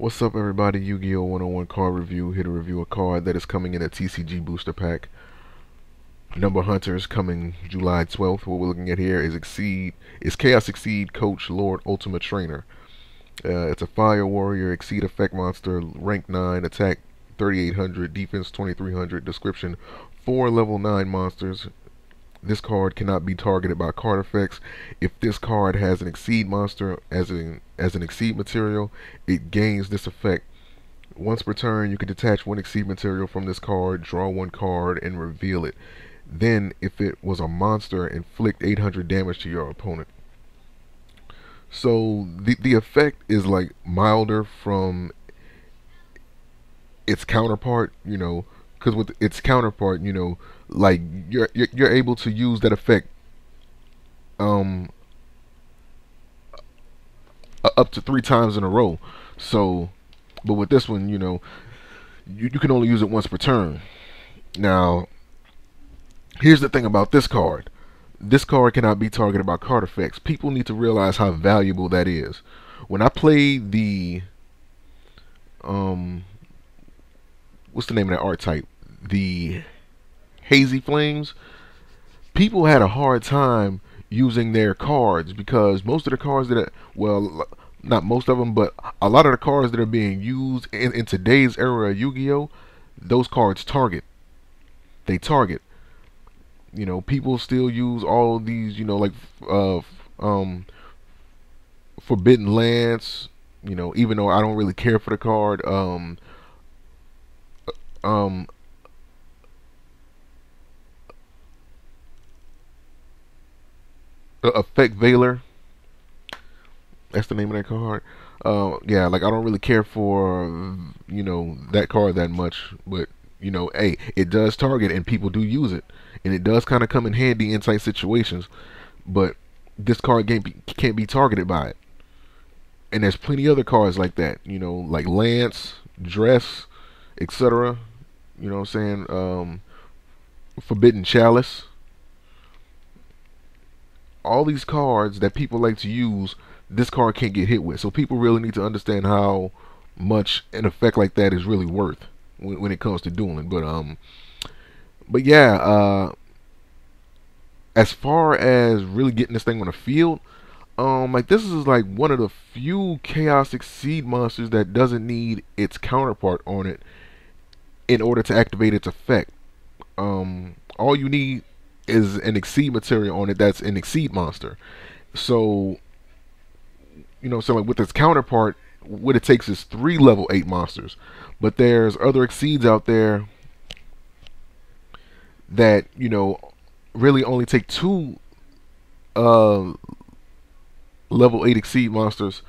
What's up, everybody? Yu-Gi-Oh! 101 card review. Here to review a card that is coming in a TCG booster pack. Number Hunters coming July 12th. What we're looking at here is CXyz Coach Lord Ultimatrainer. It's a Fire Warrior, Exceed Effect Monster, rank 9, attack 3800, defense 2300, description 4 level 9 monsters. This card cannot be targeted by card effects. If this card has an Exceed monster as an Exceed material, it gains this effect. Once per turn, you can detach one Exceed material from this card, draw one card, and reveal it. Then, if it was a monster, inflict 800 damage to your opponent. So the effect is like milder from its counterpart, because with its counterpart, like you're able to use that effect up to 3 times in a row. So, but with this one, you can only use it once per turn. Now, here's the thing about this card. This card cannot be targeted by card effects. People need to realize how valuable that is. When I played the what's the name of that archetype? The Hazy Flames. People had a hard time using their cards because most of the cards well, not most of them, but a lot of the cards that are being used in today's era of Yu-Gi-Oh, those cards target. They target. People still use all of these, like Forbidden Lance. Even though I don't really care for the card. Effect Veiler. That's the name of that card. Yeah, like I don't really care for that card that much, but hey, it does target and people do use it, and it does kind of come in handy in tight situations. But this card can't be targeted by it, and there's plenty other cards like that. Like Lance, Dress, etc. You know what I'm saying? Forbidden Chalice. All these cards that people like to use, this card can't get hit with. So people really need to understand how much an effect like that is really worth when it comes to dueling. But yeah, as far as really getting this thing on the field, like this is like one of the few Chaos Exceed monsters that doesn't need its counterpart on it in order to activate its effect. All you need is an Exceed material on it that's an Exceed monster. So so like with its counterpart, what it takes is 3 level 8 monsters. But there's other Exceeds out there that really only take 2 level 8 Exceed monsters.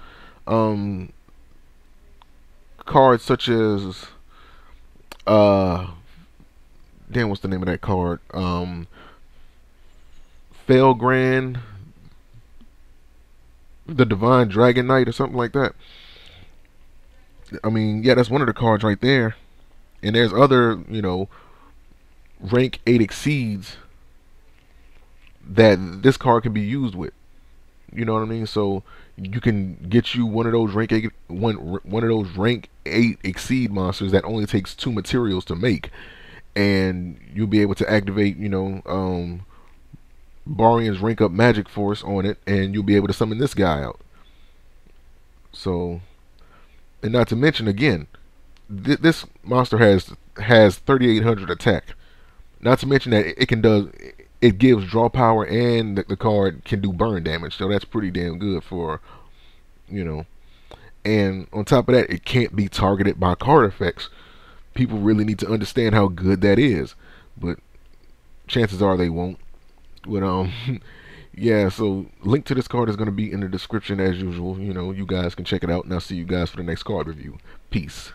Cards such as damn, what's the name of that card? Felgrand, the Divine Dragon Knight, or something like that. I mean, yeah, that's one of the cards right there. And there's other, rank 8 Exceeds that this card can be used with. You know what I mean? So you can get you one of those rank 8 Exceed monsters that only takes 2 materials to make, and you'll be able to activate, Barian's rank up magic force on it, and you'll be able to summon this guy out. So, and not to mention again, this monster has 3800 attack. Not to mention that it gives draw power, and the card can do burn damage. So that's pretty damn good for And on top of that, it can't be targeted by card effects. People really need to understand how good that is, but chances are they won't. But yeah, so link to this card is going to be in the description as usual. You guys can check it out, and I'll see you guys for the next card review. Peace.